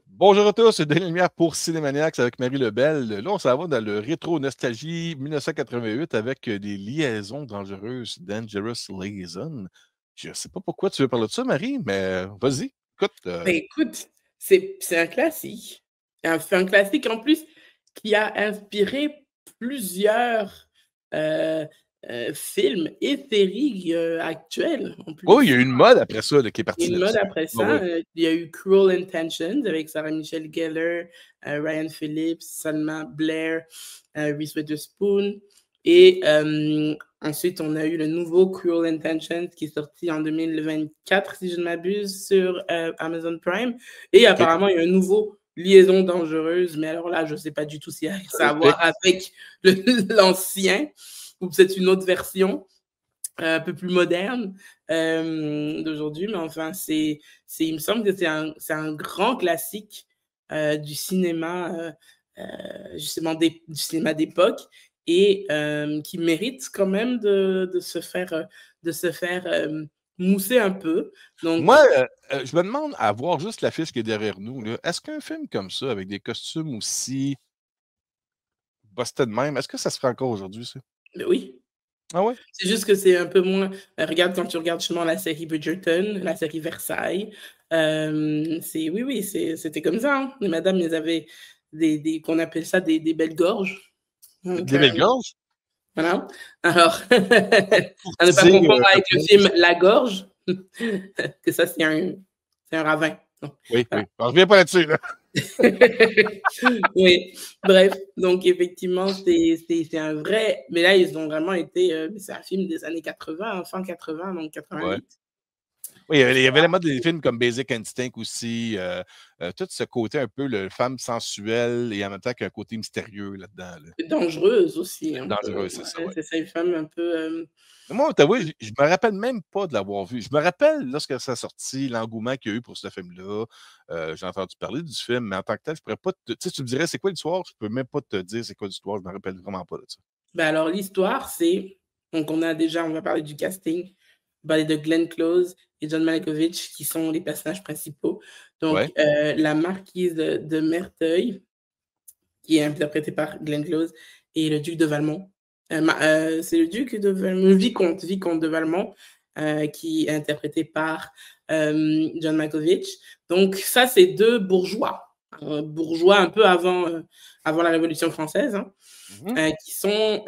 Bonjour à tous, c'est Denis Lumière pour Cinémaniacs avec Marie Lebel. Là, on s'en va dans le rétro nostalgie 1988 avec des liaisons dangereuses, Dangerous Liaison. Je ne sais pas pourquoi tu veux parler de ça, Marie, mais vas-y. Écoute, Ben écoute, c'est un classique. Un classique en plus qui a inspiré plusieurs euh, films et séries actuelles en oh, il y a plus. eu une mode après ça là, qui est Il y partie a une mode là-dessus. après Ah oui. ça. Il y a eu Cruel Intentions avec Sarah Michelle Gellar, Ryan Phillips, Salma Blair, Reese Witherspoon. Et ensuite, on a eu le nouveau Cruel Intentions qui est sorti en 2024, si je ne m'abuse, sur Amazon Prime. Et OK. apparemment, il y a un nouveau Liaison dangereuse, mais alors là, je ne sais pas du tout si ça a à voir Explique. avec l'ancien ou peut-être une autre version un peu plus moderne d'aujourd'hui, mais enfin, il me semble que c'est un grand classique du cinéma, justement du cinéma d'époque, et qui mérite quand même de se faire mousser un peu. Moi, Donc, je me demande, à voir juste l'affiche qui est derrière nous, là, est-ce qu'un film comme ça, avec des costumes aussi busted de même, est-ce que ça se fait encore aujourd'hui, ça? ben oui, Ah ouais? c'est juste que c'est un peu moins. Regarde, quand tu regardes justement la série Bridgerton, la série Versailles, oui, oui, c'était comme ça. Hein. Les madames, elles avaient qu'on appelle ça des belles gorges. Donc, Des belles gorges? voilà. Alors, Pour à ne pas teaser confondre le avec le film La Gorge, que ça, c'est un ravin. Donc, oui, voilà. oui. On revient pas là-dessus, là. Oui, bref, donc effectivement, c'est un vrai. Mais là, ils ont vraiment été. C'est un film des années 80, fin 80, donc Ouais. 88. Oui, il y avait la mode des films comme Basic Instinct aussi, tout ce côté un peu le femme sensuelle et en même temps qu'il y a un côté mystérieux là-dedans, là. Dangereuse aussi, un peu. Dangereux, c'est ça, Ouais, ouais. c'est ça, une femme un peu. Moi, t'avouer, je me rappelle même pas de l'avoir vu. Je me rappelle lorsque ça a sorti, l'engouement qu'il y a eu pour ce film-là. J'ai entendu parler du film, mais en tant que tel, je pourrais pas te tu sais, tu me dirais: «C'est quoi l'histoire?» Je peux même pas te dire c'est quoi l'histoire, je me rappelle vraiment pas de ça. Ben alors, l'histoire, c'est. Donc, on va parler du casting. On va parler de Glenn Close et John Malkovich, qui sont les personnages principaux. Donc, Ouais, la marquise de Merteuil, qui est interprétée par Glenn Close, et le duc de Valmont. C'est le duc de Valmont, vicomte de Valmont, qui est interprété par John Malkovich. Donc, ça, c'est deux bourgeois. Bourgeois un peu avant la Révolution française, hein, mmh qui sont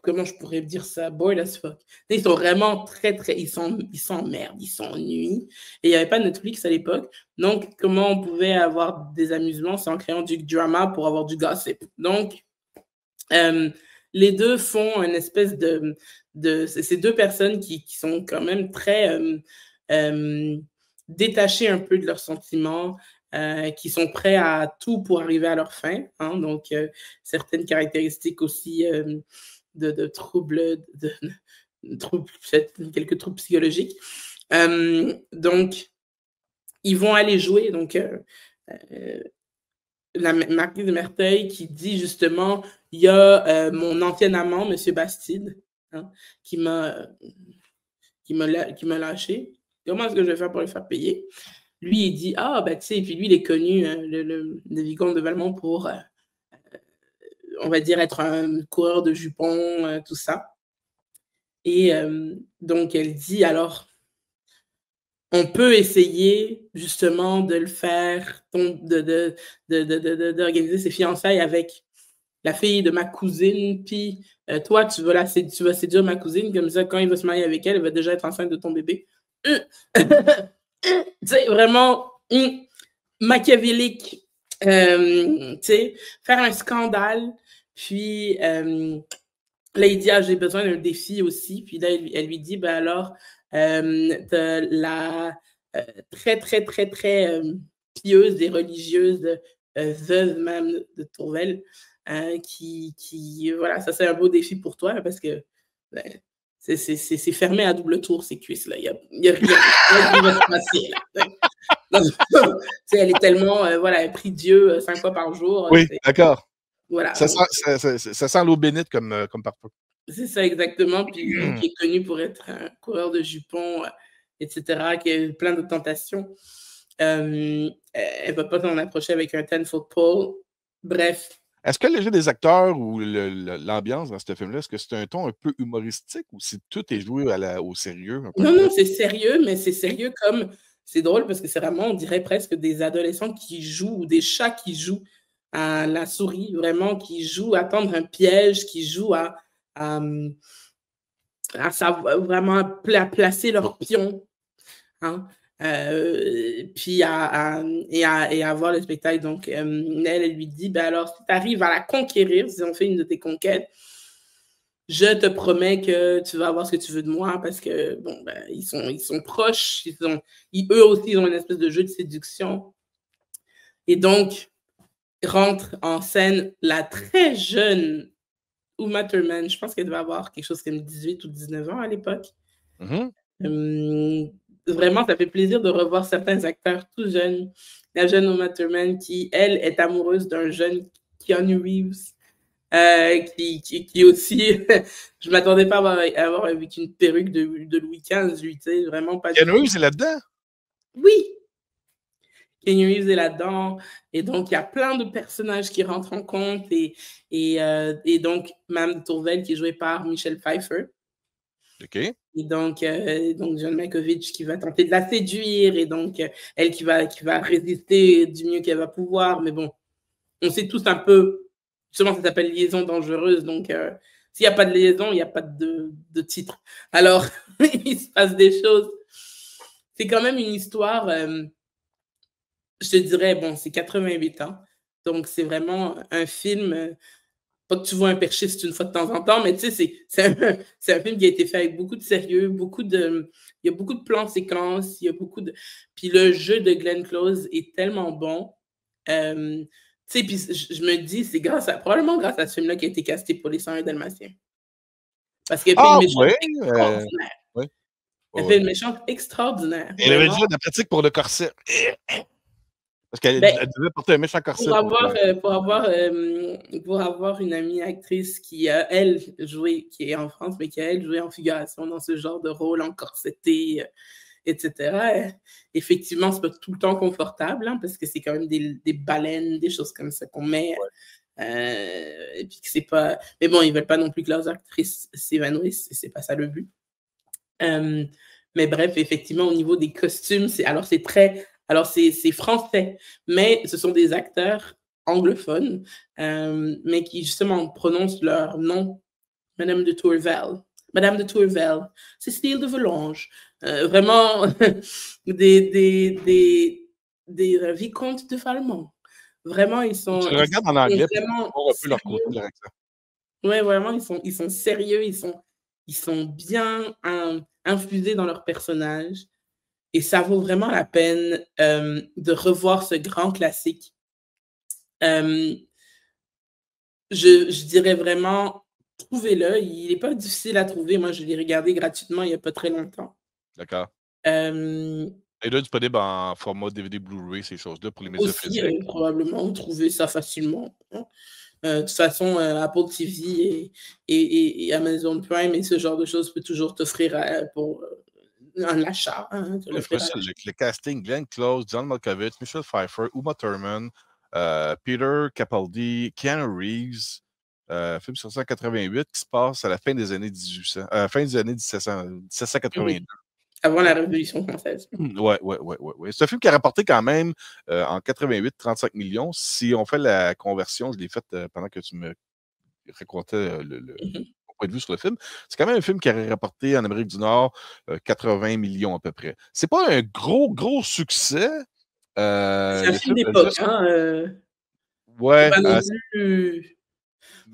comment je pourrais dire ça, bored as fuck. Ils sont vraiment ils s'emmerdent, ils s'ennuient. Et il n'y avait pas de Netflix à l'époque. Donc, comment on pouvait avoir des amusements, c'est en créant du drama pour avoir du gossip. Donc, euh, les deux font une espèce de ces deux personnes qui sont quand même très euh, détachées un peu de leurs sentiments, qui sont prêts à tout pour arriver à leur fin. Hein, donc, certaines caractéristiques aussi de troubles, quelques troubles psychologiques. Donc, ils vont aller jouer. Donc, la marquise de Merteuil qui dit justement il y a mon ancien amant, M. Bastide, hein, qui m'a lâché. Comment est-ce que je vais faire pour le faire payer? Lui, il dit ah, ben tu sais, et puis lui, il est connu, hein, le vicomte de Valmont, pour, on va dire, être un coureur de jupons, tout ça. Et donc, elle dit alors, on peut essayer justement de le faire, d'organiser ses fiançailles avec la fille de ma cousine, puis toi, tu vas séduire ma cousine, comme ça, quand il va se marier avec elle, elle va déjà être enceinte de ton bébé. C'est vraiment machiavélique. Tu sais, faire un scandale, puis là, il dit, ah, j'ai besoin d'un défi aussi. Puis là, elle lui dit, ben alors, la très, très, très, très pieuse et religieuse veuve même de Tourvel, voilà, ça c'est un beau défi pour toi parce que ben, c'est fermé à double tour, ces cuisses-là. Il y a rien, rien qui va se passer, là. Elle est tellement, voilà, elle prie Dieu 5 fois par jour. Oui, d'accord. Voilà, Ça donc sent ça sent l'eau bénite comme parfum. c'est ça exactement. Puis lui qui est connu pour être un coureur de jupons, etc., qui a eu plein de tentations. Elle va pas s'en approcher avec un 10-foot pole. Bref. Est-ce que le jeu des acteurs ou l'ambiance dans ce film-là, est-ce que c'est un ton un peu humoristique ou si tout est joué au sérieux, un peu Non, près? non, c'est sérieux, mais c'est sérieux comme c'est drôle parce que c'est vraiment, on dirait presque des adolescents qui jouent ou des chats qui jouent à la souris, vraiment, qui jouent à tendre un piège, qui jouent à, vraiment à placer leurs pions. Hein? Puis à voir le spectacle. Donc, elle lui dit, ben alors, si tu arrives à la conquérir, si on fait une de tes conquêtes, je te promets que tu vas avoir ce que tu veux de moi parce que, bon, ben, ils sont proches, eux aussi, ils ont une espèce de jeu de séduction. Et donc, rentre en scène la très jeune Uma Thurman. Je pense qu'elle devait avoir quelque chose comme 18 ou 19 ans à l'époque. Vraiment, ça fait plaisir de revoir certains acteurs tout jeunes. La jeune Uma Thurman qui, elle, est amoureuse d'un jeune Keanu Reeves. Qui aussi, je ne m'attendais pas à avoir avec une perruque de Louis XV, lui, tu sais, vraiment pas Keanu Reeves est là-dedans? Oui! Keanu Reeves est là-dedans, et donc il y a plein de personnages qui rentrent en compte, et donc Mme Tourvel qui est jouée par Michelle Pfeiffer. OK. Et donc John Malkovich qui va tenter de la séduire, et donc elle qui va résister du mieux qu'elle va pouvoir, mais bon, on sait tous un peu. Justement, ça s'appelle liaison dangereuse. Donc, s'il n'y a pas de liaison, il n'y a pas de titre. Alors, il se passe des choses. C'est quand même une histoire, je te dirais, bon, c'est 88 ans. Donc, c'est vraiment un film, pas que tu vois un perchiste une fois de temps en temps, mais tu sais, c'est un film qui a été fait avec beaucoup de sérieux, il y a beaucoup de plans séquences, il y a beaucoup de... Puis le jeu de Glenn Close est tellement bon. Tu sais, puis je me dis, c'est probablement grâce à ce film-là qui a été casté pour les 101 Dalmatiens. Parce qu'elle fait une méchante extraordinaire. Ouais. Elle fait une méchante extraordinaire. Elle avait déjà de la pratique pour le corset. Parce qu'elle devait porter un méchant corset. Pour avoir une amie actrice qui a, elle, joué, qui est en France, mais qui a, elle, joué en figuration dans ce genre de rôle, en corseté, etc. Effectivement, c'est pas tout le temps confortable, hein, parce que c'est quand même des baleines, des choses comme ça qu'on met. Et puis que c'est pas... Mais bon, ils veulent pas non plus que leurs actrices s'évanouissent, et c'est pas ça le but. Mais bref, effectivement, au niveau des costumes, c'est français, mais ce sont des acteurs anglophones, mais qui justement prononcent leur nom, Madame de Tourvel, Cécile de Volanges, vraiment des vicomtes de Valmont. Vraiment, ils sont... Tu le regardes en anglais pour un peu leur côté de l'accent. Oui, vraiment, ils sont sérieux, ils sont bien infusés dans leur personnage. Et ça vaut vraiment la peine de revoir ce grand classique. Je dirais vraiment, trouvez-le. Il n'est pas difficile à trouver. Moi, je l'ai regardé gratuitement il n'y a pas très longtemps. D'accord. Et là, disponible en format DVD Blu-ray, ces choses-là, pour les médias physiques. Probablement, trouver ça facilement. Hein. De toute façon, Apple TV et Amazon Prime et ce genre de choses peut toujours t'offrir pour un achat. Hein, le casting, Glenn Close, John Malkovich, Michelle Pfeiffer, Uma Thurman, Peter Capaldi, Keanu Reeves, film 1988 qui se passe à la fin des années 1800, fin des années 1782. Avant la Révolution française. Ouais. C'est un film qui a rapporté quand même en 88 35 millions. Si on fait la conversion, je l'ai faite pendant que tu me racontais mon point de vue sur le film. C'est quand même un film qui a rapporté en Amérique du Nord 80 millions à peu près. C'est pas un gros succès. C'est un film d'époque. Ouais.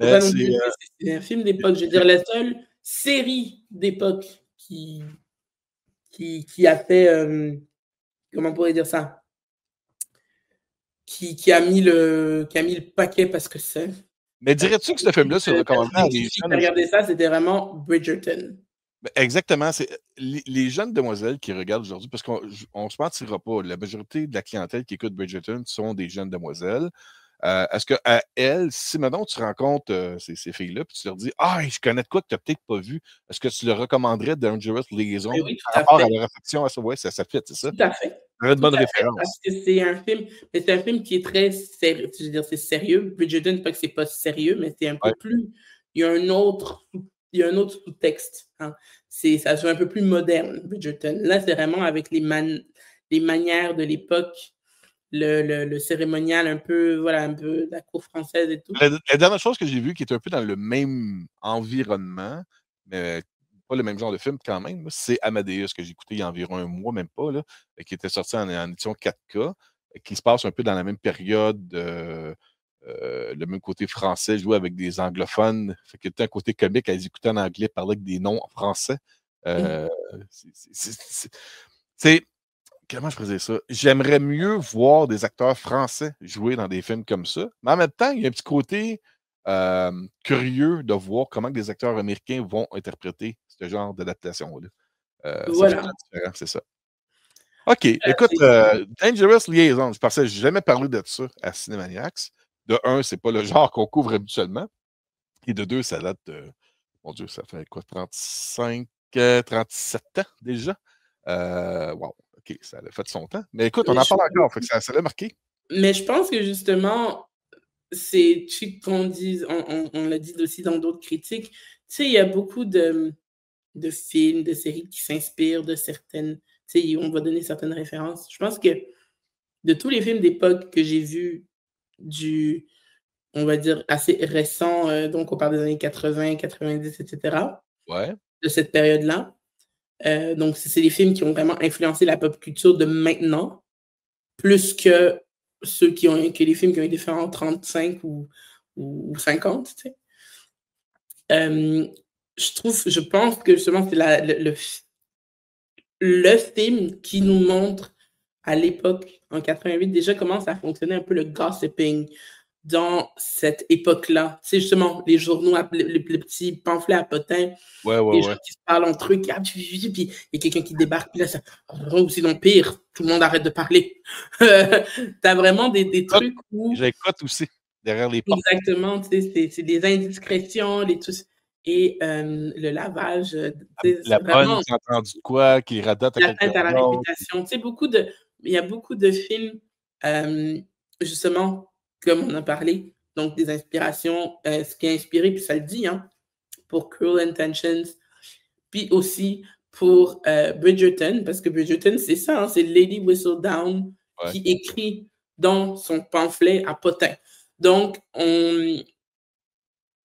C'est un film d'époque. Je veux dire, la seule série d'époque qui a fait, comment on pourrait dire ça, qui a mis le paquet parce que c'est... Mais dirais-tu que ce film-là, c'est recommandé à des jeunes? Regardez ça, c'était vraiment Bridgerton. Exactement. C'est les jeunes demoiselles qui regardent aujourd'hui, parce qu'on ne se mentira pas, la majorité de la clientèle qui écoute Bridgerton sont des jeunes demoiselles. Est-ce qu'à elles, si maintenant tu rencontres ces filles-là, puis tu leur dis « Ah, je connais de quoi que tu n'as peut-être pas vu », est-ce que tu leur recommanderais Dangerous Liaison Oui, par rapport à leur affection à ça? Oui, ça fit, c'est ça? Tout à fait. une Tout bonne à fait, référence. parce que c'est un film, mais c'est un film qui est très sérieux. Je veux dire, c'est sérieux. Bridgerton, pas que c'est pas sérieux, mais c'est un peu Ouais. plus. Il y a un autre, il y a un autre sous-texte. Hein. Ça joue un peu plus moderne, Bridgerton. Là, c'est vraiment avec les manières de l'époque, le cérémonial un peu, voilà, un peu de la cour française et tout. La dernière chose que j'ai vue qui est un peu dans le même environnement, mais pas le même genre de film quand même, c'est Amadeus que j'ai écouté il y a environ un mois, même pas, là, qui était sorti en édition 4K, qui se passe un peu dans la même période, le même côté français, joué avec des anglophones. Fait qu'il y a un côté comique à les écouter en anglais, parler avec des noms en français. Mmh. Euh, c'est comment je faisais ça? J'aimerais mieux voir des acteurs français jouer dans des films comme ça, mais en même temps, il y a un petit côté curieux de voir comment des acteurs américains vont interpréter ce genre d'adaptation-là. Ça fait Voilà. tout différent, c'est ça. OK, écoute, Dangerous Liaison, je pensais jamais parler de ça à Cinémaniacs. De un, c'est pas le genre qu'on couvre habituellement. Et de deux, ça date de, mon Dieu, ça fait quoi, 35, 37 ans déjà? Wow, OK, ça a fait son temps. Mais écoute, on Mais en je parle encore, fait que ça l'a marqué. mais je pense que justement, qu'on dise, on l'a dit aussi dans d'autres critiques, tu sais, il y a beaucoup de films, de séries qui s'inspirent de certaines, tu sais, on va donner certaines références. Je pense que de tous les films d'époque que j'ai vus, du, on va dire, assez récent, donc on parle des années 80, 90, etc., Ouais, de cette période-là, donc c'est des films qui ont vraiment influencé la pop culture de maintenant, plus que que les films qui ont été faits en 35 ou 50, tu sais. Je pense que justement, c'est le film qui nous montre à l'époque, en 88, déjà comment ça fonctionnait un peu le gossiping dans cette époque-là. Tu sais, justement, les journaux, les petits pamphlets à potins, ouais, ouais, les gens ouais. qui se parlent entre eux, puis il y a quelqu'un qui débarque, puis là, ça, ou sinon pire, tout le monde arrête de parler. T'as vraiment des Hop, trucs où, j'écoute aussi, derrière les portes. exactement, tu sais, c'est des indiscrétions, les tous, et le lavage, tu sais, La c'est bonne vraiment qui a entendu de quoi, qui radote à quelqu'un l'atteinte à la d'autre. réputation. Tu sais, il y a beaucoup de films, justement, comme on a parlé, donc des inspirations, ce qui a inspiré, puis ça le dit, hein, pour Cruel Intentions, puis aussi pour Bridgerton, parce que Bridgerton, c'est ça, hein, c'est Lady Whistledown Ouais. qui écrit dans son pamphlet à Potin. Donc,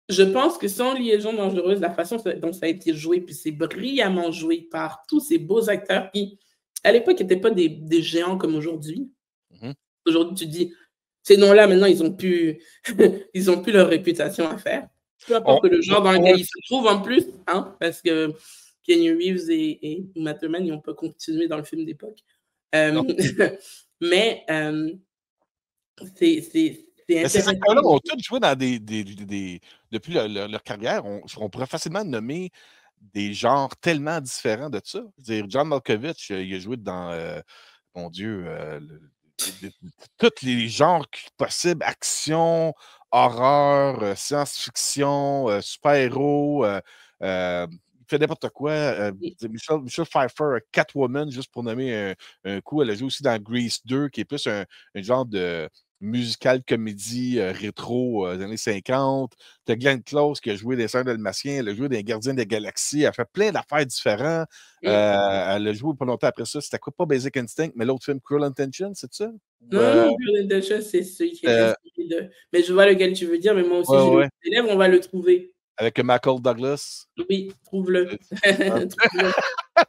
je pense que sans Liaison dangereuse, la façon dont ça a été joué, puis c'est brillamment joué par tous ces beaux acteurs qui, à l'époque, n'étaient pas des géants comme aujourd'hui. Mhm. Aujourd'hui, tu dis, ces noms-là, maintenant, ils ont plus, ils ont plus leur réputation à faire. Peu On, importe le genre dans on- lequel ils se trouvent en plus, hein, parce que Kenny Reeves et Uma Thurman, ils n'ont pas continué dans le film d'époque. non. Euh, mais c'est Mais ces intéressant. acteurs-là ont tous joué dans depuis leur carrière, on pourrait facilement nommer des genres tellement différents de ça. Je veux dire, John Malkovich, il a joué dans, mon Dieu, tous les genres possibles, action, horreur, science-fiction, super-héros, il fait n'importe quoi. Michelle Pfeiffer, Catwoman, juste pour nommer un coup, elle a joué aussi dans Grease 2, qui est plus un genre de musical comédie rétro des années 50. Tu as Glenn Close qui a joué des Sœurs Dalmatiens, elle a joué des Gardiens de la Galaxie, elle a fait plein d'affaires différentes. Elle a joué pas longtemps après ça, c'était quoi? Pas Basic Instinct, mais l'autre film, Cruel Intention, c'est ça? Ou, Non, non, Cruel Intentions, c'est celui qui est euh, inspiré de, mais je vois lequel tu veux dire, mais moi aussi, ouais, j'ai le ouais, des lèvres, on va le trouver. avec Michael Douglas. Oui, trouve-le. Trouve-le.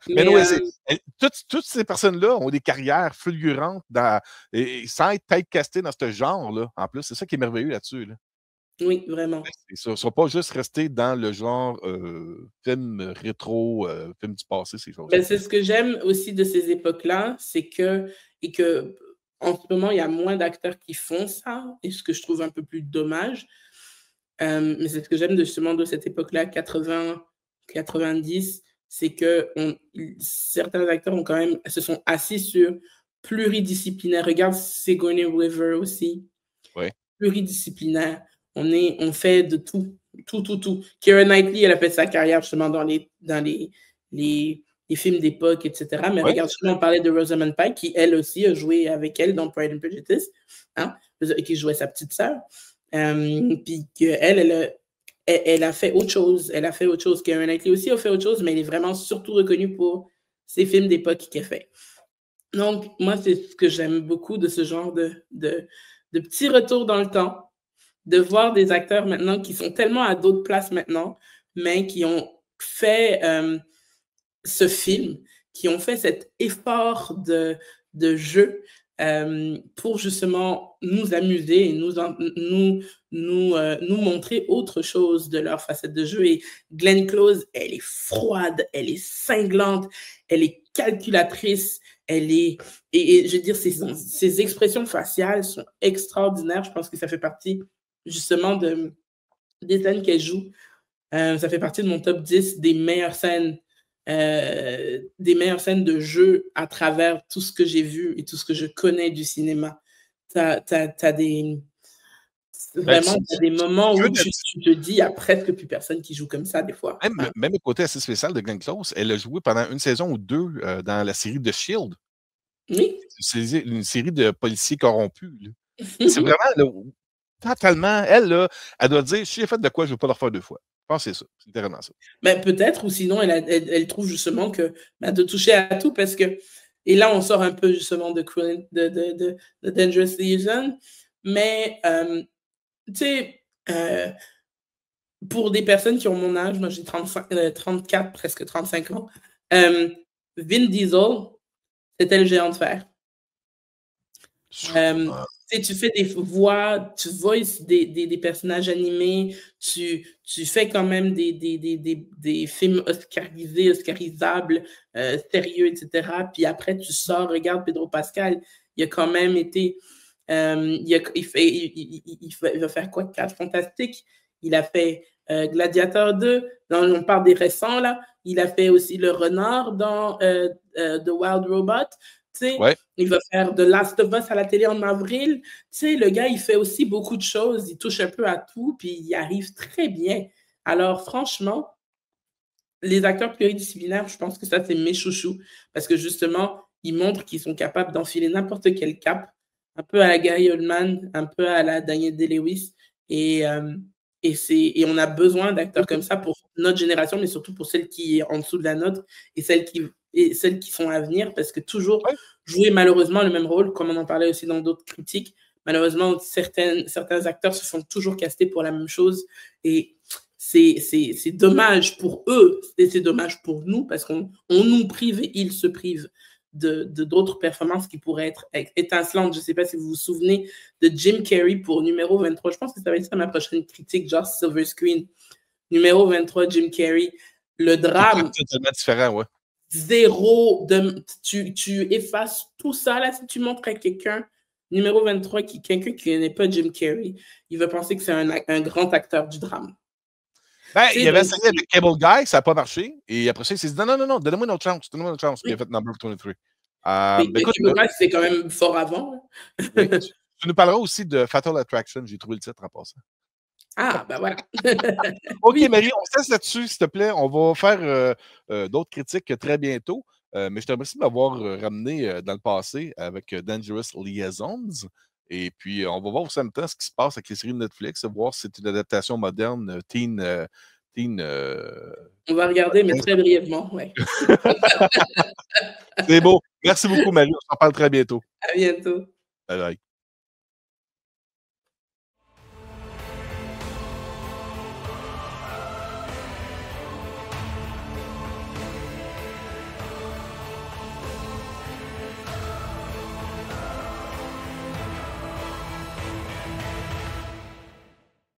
Mais Mais non, toutes ces personnes-là ont des carrières fulgurantes et sans être typecastées dans ce genre-là. En plus, c'est ça qui est merveilleux là-dessus. Là. oui, vraiment. Ils ne sont pas juste restés dans le genre film rétro, film du passé, ces Ben, choses-là. c'est ce que j'aime aussi de ces époques-là, c'est que et que en ce moment, il y a moins d'acteurs qui font ça et ce que je trouve un peu plus dommage. Mais c'est ce que j'aime justement de cette époque-là, 80-90, c'est que certains acteurs ont quand même se sont assis sur pluridisciplinaire. Regarde Sigourney Weaver aussi, Oui. pluridisciplinaire. On fait de tout, tout, tout, tout. Keira Knightley, elle a fait sa carrière justement dans les les films d'époque, etc. Mais Ouais. regarde, on parlait de Rosamund Pike, qui elle aussi a joué avec elle dans Pride and Prejudice, hein, qui jouait sa petite sœur. Puis elle a fait autre chose. Elle a fait autre chose. Keira Knightley aussi a fait autre chose, mais elle est vraiment surtout reconnue pour ses films d'époque qu'elle fait. Donc, moi, c'est ce que j'aime beaucoup de ce genre de petits retours dans le temps, de voir des acteurs maintenant qui sont tellement à d'autres places maintenant, mais qui ont fait ce film, qui ont fait cet effort de jeu pour justement nous amuser et nous montrer autre chose de leur facette de jeu. Et Glenn Close, elle est froide, elle est cinglante, elle est calculatrice, elle est... Et je veux dire, ses expressions faciales sont extraordinaires. Je pense que ça fait partie justement des scènes qu'elle joue. Ça fait partie de mon top 10 des meilleures scènes de jeu à travers tout ce que j'ai vu et tout ce que je connais du cinéma. T'as des moments où tu te dis, il n'y a presque plus personne qui joue comme ça des fois. Même le côté assez spécial de Glenn Close, elle a joué pendant une saison ou deux dans la série The Shield. Oui. C'est une série de policiers corrompus. C'est vraiment là, totalement. Elle, là, elle doit dire, si j'ai fait de quoi, je ne veux pas le refaire deux fois. Je pense que c'est ça. C'est littéralement ça. Ben, peut-être, ou sinon, elle trouve justement que de toucher à tout parce que. Et là, on sort un peu justement de Dangerous Liaison. Mais, tu sais, pour des personnes qui ont mon âge, moi j'ai 34, presque 35 ans, Vin Diesel, c'était le géant de fer. Tu fais des voix, tu voices des personnages animés, tu fais quand même des films oscarisés, oscarisables, sérieux, etc. Puis après, tu sors, regarde Pedro Pascal, il a quand même été... il va faire quoi? 4 Fantastiques. Il a fait Gladiator 2. On parle des récents, là. Il a fait aussi Le Renard dans The Wild Robot. Ouais. Il va faire The Last of Us à la télé en avril. Le gars, il fait aussi beaucoup de choses. Il touche un peu à tout, puis il arrive très bien. Alors, franchement, les acteurs pluridisciplinaires, je pense que ça, c'est mes chouchous. Parce que justement, ils montrent qu'ils sont capables d'enfiler n'importe quel cap. Un peu à la Gary Oldman, un peu à la Daniel Day-Lewis. Et on a besoin d'acteurs comme ça pour notre génération, mais surtout pour celle qui est en dessous de la nôtre et celles qui sont à venir, parce que toujours jouer malheureusement le même rôle, comme on en parlait aussi dans d'autres critiques, malheureusement, certains acteurs se font toujours caster pour la même chose. Et c'est dommage pour eux et c'est dommage pour nous, parce qu'on nous prive et ils se privent d'autres performances qui pourraient être étincelantes. Je ne sais pas si vous vous souvenez de Jim Carrey pour numéro 23. Je pense que ça va être ça ma prochaine critique, genre Silver Screen. Numéro 23, Jim Carrey. Le drame. C'est totalement différent, ouais. Zéro. Tu effaces tout ça, là, si tu montres à quelqu'un, numéro 23, quelqu'un qui n'est pas Jim Carrey, il va penser que c'est un grand acteur du drame. Ben, il avait essayé avec Cable Guy, ça n'a pas marché. Et après ça, il s'est dit non, donnez-moi une autre chance. Puis il a fait Number 23. Écoute, c'est quand même fort avant. Oui, tu nous parleras aussi de Fatal Attraction. J'ai trouvé le titre en passant. Ah, ben voilà. OK, Marie, on se laisse là-dessus, s'il te plaît. On va faire d'autres critiques très bientôt. Mais je te remercie de m'avoir ramené dans le passé avec Dangerous Liaisons. Et puis, on va voir aussi en même temps ce qui se passe avec les séries de Netflix, voir si c'est une adaptation moderne, teen. On va regarder, mais très brièvement, oui. C'est beau. Merci beaucoup, Marie. On s'en parle très bientôt. À bientôt. Bye bye.